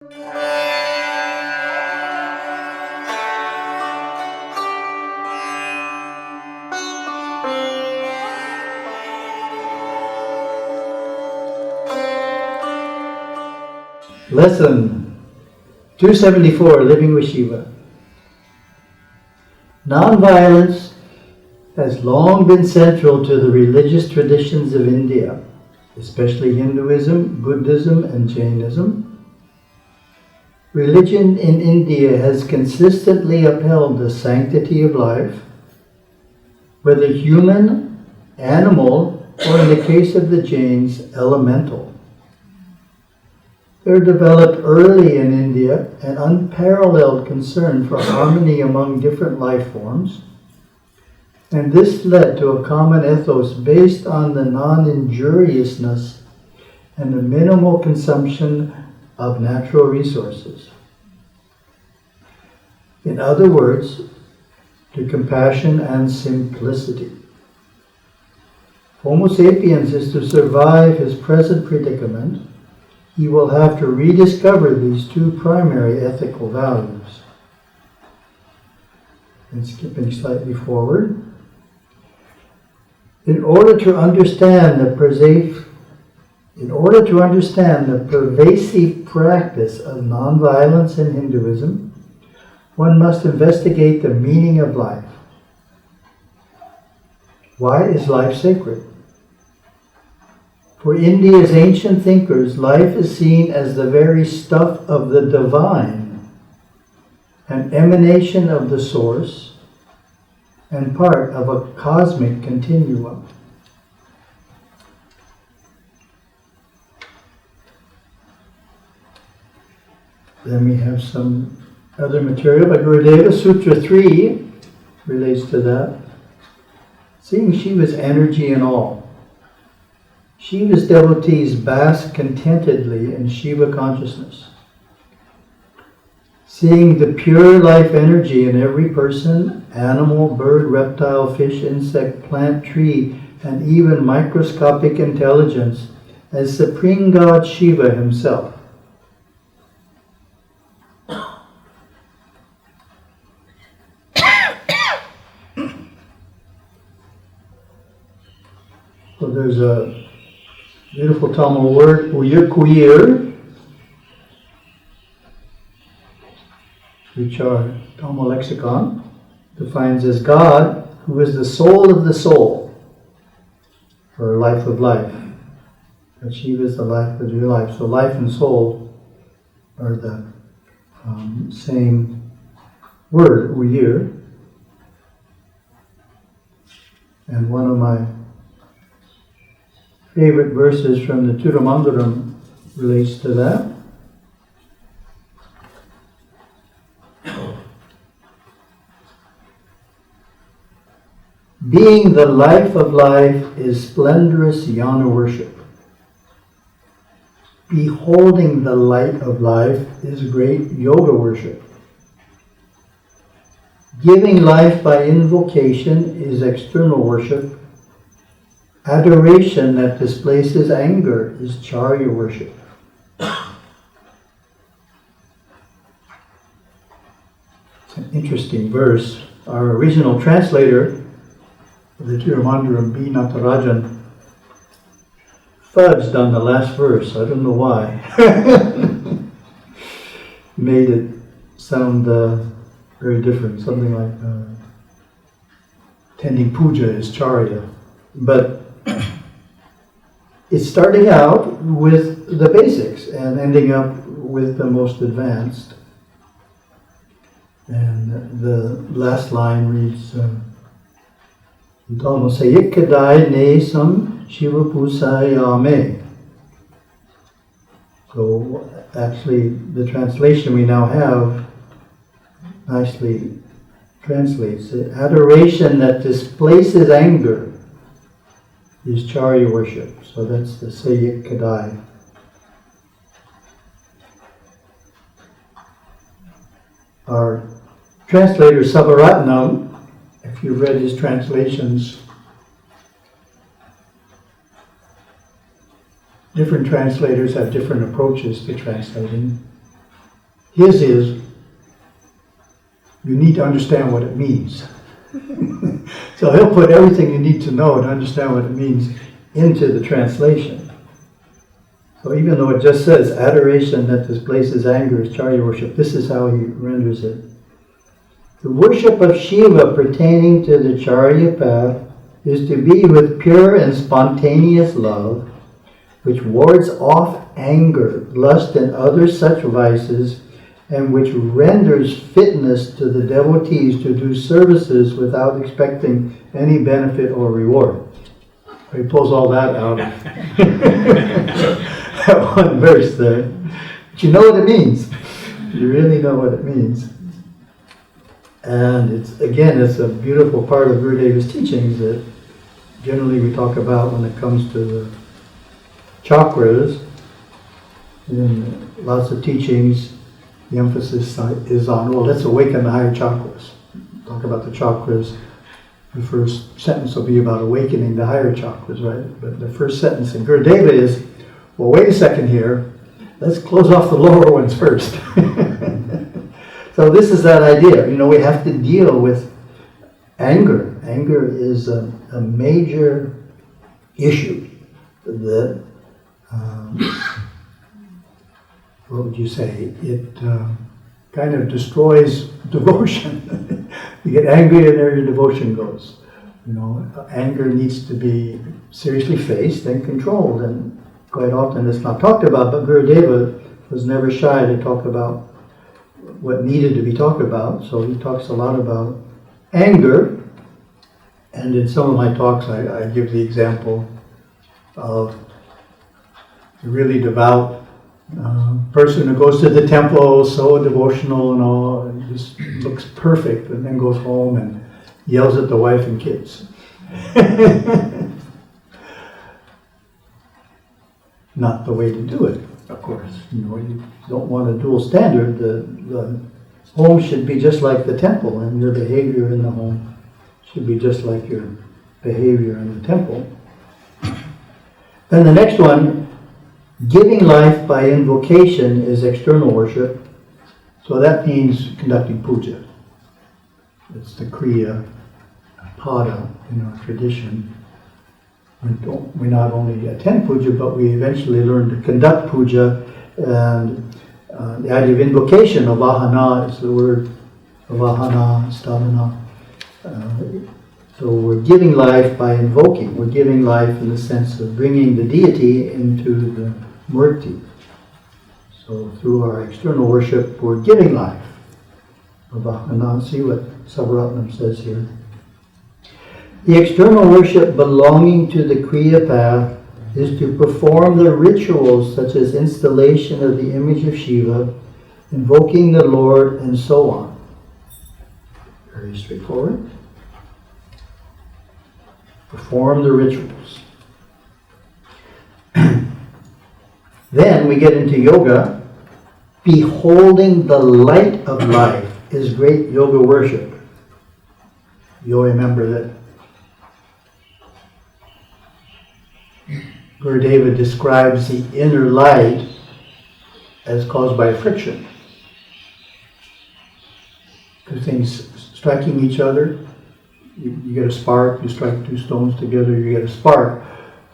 Lesson 274, Living with Shiva. Nonviolence has long been central to the religious traditions of India, especially Hinduism, Buddhism, and Jainism. Religion in India has consistently upheld the sanctity of life, whether human, animal, or in the case of the Jains, elemental. There developed early in India an unparalleled concern for harmony among different life forms, and this led to a common ethos based on the non-injuriousness and the minimal consumption of natural resources. In other words, to compassion and simplicity. Homo sapiens is to survive his present predicament. He will have to rediscover these two primary ethical values. And skipping slightly forward. In order to understand the pervasive practice of nonviolence in Hinduism, one must investigate the meaning of life. Why is life sacred? For India's ancient thinkers, life is seen as the very stuff of the divine, an emanation of the source, and part of a cosmic continuum. Then we have some other material by Gurudeva. Sutra 3 relates to that. Seeing Shiva's energy in all. Shiva's devotees bask contentedly in Shiva consciousness. Seeing the pure life energy in every person, animal, bird, reptile, fish, insect, plant, tree, and even microscopic intelligence as Supreme God Shiva himself. So there's a beautiful Tamil word, uyukuir, which our Tamil lexicon defines as God, who is the soul of the soul, or life of life. But Shiva is the life of your life. So life and soul are the same word, uyir. And one of my favorite verses from the Tirumandaram relates to that. Being the life of life is splendorous jnana worship. Beholding the light of life is great yoga worship. Giving life by invocation is external worship. Adoration that displaces anger is charya worship. It's an interesting verse. Our original translator of the Tirumandaram, B. Natarajan, fudged on the last verse. I don't know why. Made it sound very different. Something like tending puja is charya. But it's starting out with the basics and ending up with the most advanced. And the last line reads, Dhamma sayikadai nesam Shiva pusayame. So actually the translation we now have nicely translates it. Adoration that displaces anger is charya worship. So that's the Sayik Kadai. Our translator Savaratnam, if you've read his translations, different translators have different approaches to translating. His is, you need to understand what it means. So he'll put everything you need to know to understand what it means into the translation. So even though it just says adoration that displaces anger is Charya worship, this is how he renders it. The worship of Shiva pertaining to the Charya path is to be with pure and spontaneous love, which wards off anger, lust, and other such vices, and which renders fitness to the devotees to do services without expecting any benefit or reward. He pulls all that out of that one verse there. But you know what it means. You really know what it means. And it's a beautiful part of Gurudeva's teachings that generally we talk about when it comes to the chakras. In lots of teachings, the emphasis is on, well, let's awaken the higher chakras. Talk about the chakras. The first sentence will be about awakening the higher chakras, right? But the first sentence in Gurudeva is, well, wait a second here. Let's close off the lower ones first. So this is that idea. We have to deal with anger. Anger is a major issue that, what would you say? It kind of destroys devotion. You get angry and there your devotion goes. Anger needs to be seriously faced and controlled, and quite often it's not talked about, but Gurudeva was never shy to talk about what needed to be talked about. So he talks a lot about anger, and in some of my talks I give the example of a really devout person who goes to the temple, so devotional and all, and just looks perfect, and then goes home and yells at the wife and kids. Not the way to do it, of course. You don't want a dual standard. The home should be just like the temple, and your behavior in the home should be just like your behavior in the temple. Then the next one, giving life by invocation, is external worship. So that means conducting puja. It's the kriya, pada in our tradition. We not only attend puja, but we eventually learn to conduct puja. And the idea of invocation, avahana, is the word avahana, stavana. So we're giving life by invoking. We're giving life in the sense of bringing the deity into the murti. So through our external worship, we're giving life. Avahana, see what Savaratnam says here. The external worship belonging to the Kriya path is to perform the rituals such as installation of the image of Shiva, invoking the Lord, and so on. Very straightforward. Perform the rituals. Then we get into yoga. Beholding the light of life is great yoga worship. You'll remember that Gurudeva describes the inner light as caused by friction. Two things striking each other. You get a spark, you strike two stones together, you get a spark.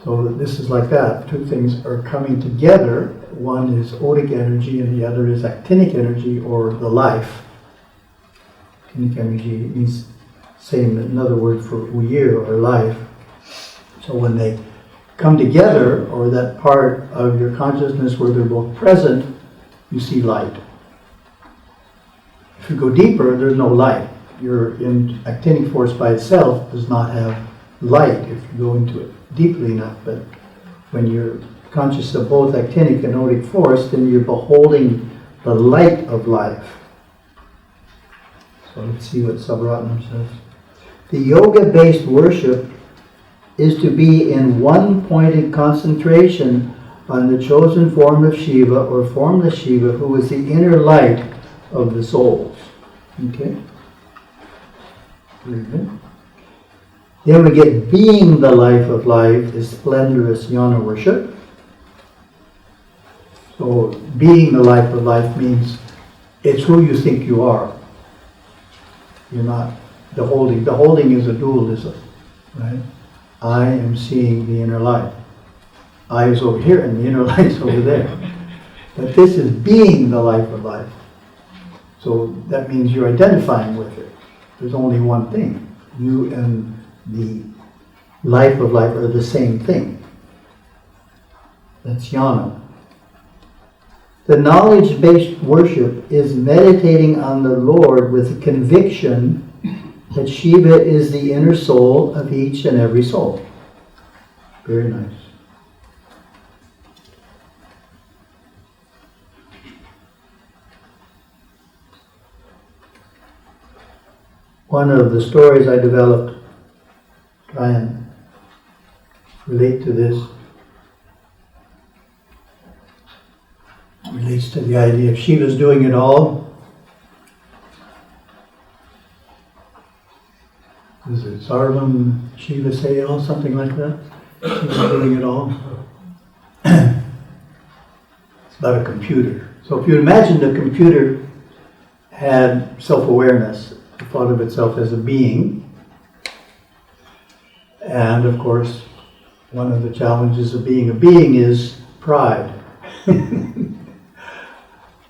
So this is like that. Two things are coming together. One is odic energy and the other is actinic energy, or the life. Actinic energy means same, another word for uyir, or life. So when they come together, or that part of your consciousness where they're both present, you see light. If you go deeper, there's no light. Your actinic force by itself does not have light if you go into it deeply enough, but when you're conscious of both actinic and odic force, then you're beholding the light of life. So let's see what Savaratnam says. The yoga-based worship is to be in one-pointed concentration on the chosen form of Shiva, or formless Shiva, who is the inner light of the souls. Okay? Very good. Then we get being the life of life is splendorous jnana worship. So being the life of life means It's who you think you are. You're not the holding. The holding is a dualism, right? I am seeing the inner light. I is over here and the inner light is over there. But this is being the life of life. So that means you're identifying with it. There's only one thing. You and the life of life are the same thing. That's jnana. The knowledge-based worship is meditating on the Lord with a conviction that Shiva is the inner soul of each and every soul. Very nice. One of the stories I developed, try and relate to this, relates to the idea of Shiva's doing it all. Is it Sarvam Shiva Sayo, something like that? Shiva's doing it all. It's about a computer. So if you imagine the computer had self-awareness, thought of itself as a being, and of course one of the challenges of being a being is pride.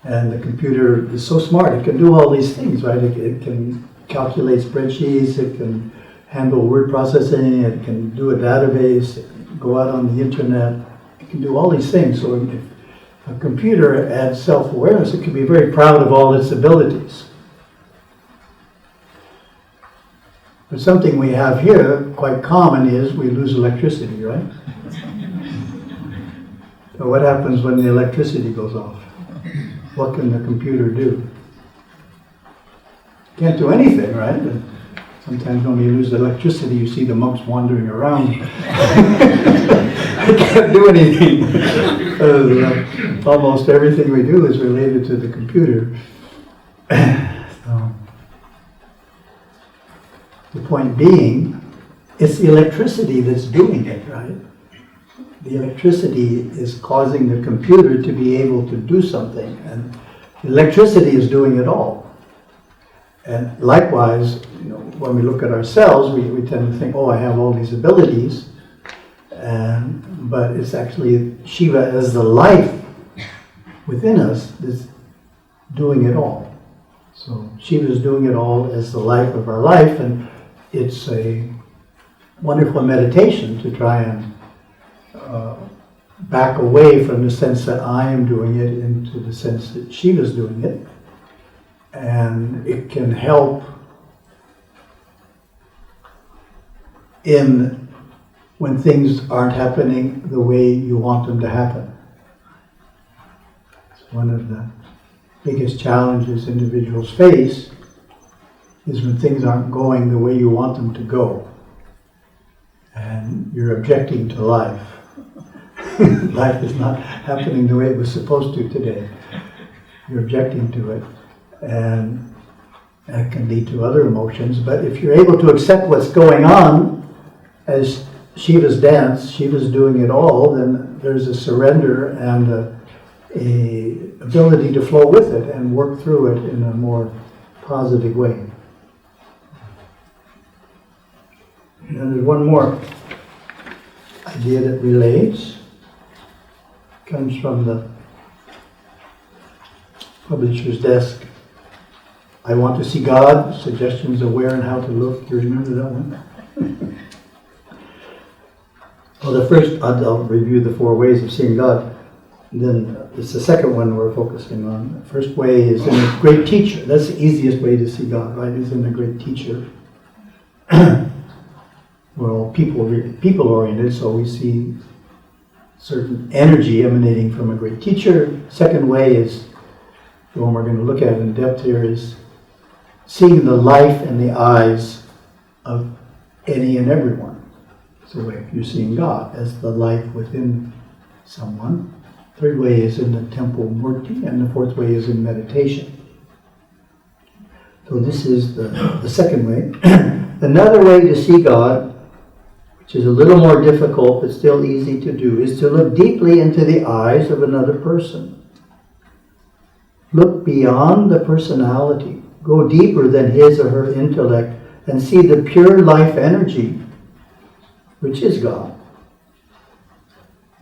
And the computer is so smart, it can do all these things, right? It can calculate spreadsheets, it can handle word processing, it can do a database, it can go out on the internet, it can do all these things. So if a computer adds self-awareness, it can be very proud of all its abilities. But something we have here, quite common, is we lose electricity, right? So what happens when the electricity goes off? What can the computer do? Can't do anything, right? And sometimes when we lose electricity, you see the monks wandering around. They can't do anything. Almost everything we do is related to the computer. So, the point being, it's the electricity that's doing it, right? The electricity is causing the computer to be able to do something, and electricity is doing it all. And likewise, when we look at ourselves, we tend to think, oh, I have all these abilities, but it's actually Shiva as the life within us that's doing it all. So Shiva is doing it all as the life of our life, and it's a wonderful meditation to try and back away from the sense that I am doing it into the sense that Shiva's doing it. And it can help in when things aren't happening the way you want them to happen. It's one of the biggest challenges individuals face is when things aren't going the way you want them to go. And you're objecting to life. Life is not happening the way it was supposed to today. You're objecting to it. And that can lead to other emotions. But if you're able to accept what's going on as Shiva's dance, Shiva's doing it all, then there's a surrender and a ability to flow with it and work through it in a more positive way. And there's one more idea that relates. Comes from the publisher's desk. I want to see God, suggestions of where and how to look. Do you remember that one? Well, the first, I'll review the 4 ways of seeing God. And then it's the second one we're focusing on. The first way is in a great teacher. That's the easiest way to see God, right? Is in a great teacher. We're all people-oriented, so we see certain energy emanating from a great teacher. Second way is, the one we're going to look at in depth here, is seeing the life in the eyes of any and everyone. So if you're seeing God as the life within someone. Third way is in the temple murti, and the fourth way is in meditation. So this is the second way. Another way to see God, which is a little more difficult but still easy to do, is to look deeply into the eyes of another person. look beyond the personality, go deeper than his or her intellect, and see the pure life energy, which is God.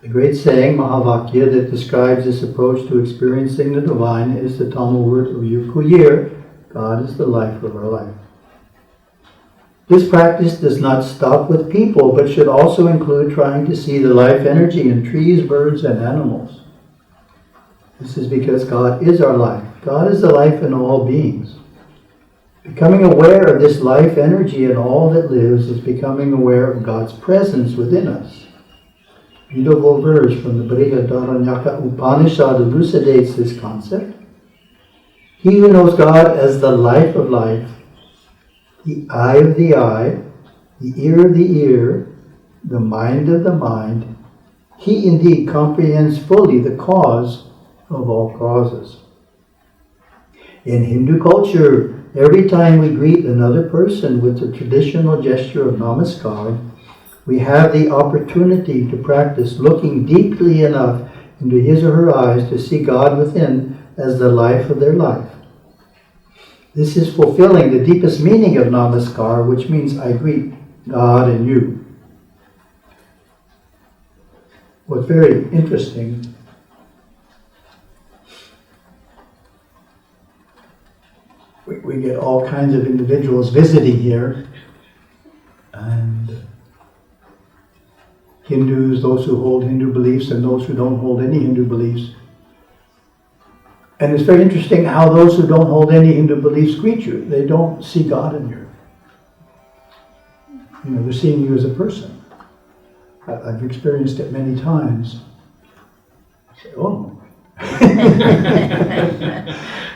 The great saying, Mahavakya, that describes this approach to experiencing the divine is the Tamil word Uyukuyir, God is the life of our life. This practice does not stop with people, but should also include trying to see the life energy in trees, birds, and animals. This is because God is our life. God is the life in all beings. Becoming aware of this life energy in all that lives is becoming aware of God's presence within us. Beautiful verse from the Brihadaranyaka Upanishad elucidates this concept. He who knows God as the life of life, the eye of the eye, the ear of the ear, the mind of the mind, he indeed comprehends fully the cause of all causes. In Hindu culture, every time we greet another person with the traditional gesture of namaskar, we have the opportunity to practice looking deeply enough into his or her eyes to see God within as the life of their life. This is fulfilling the deepest meaning of namaskar, which means I greet God and you. What's very interesting, we get all kinds of individuals visiting here, and Hindus, those who hold Hindu beliefs, and those who don't hold any Hindu beliefs. And it's very interesting how those who don't hold any Hindu beliefs greet you. They don't see God in you. They're seeing you as a person. I've experienced it many times. I say, oh.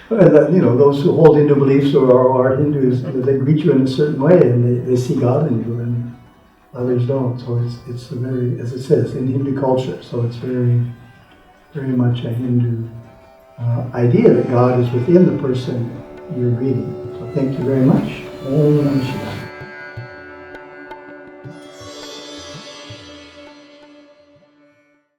Those who hold Hindu beliefs or are Hindus, they greet you in a certain way, and they see God in you, and others don't. So it's a very, as it says, in Hindu culture. So it's very, very much a Hindu idea that God is within the person you're greeting. So thank you very much. Om Namah Shivaya.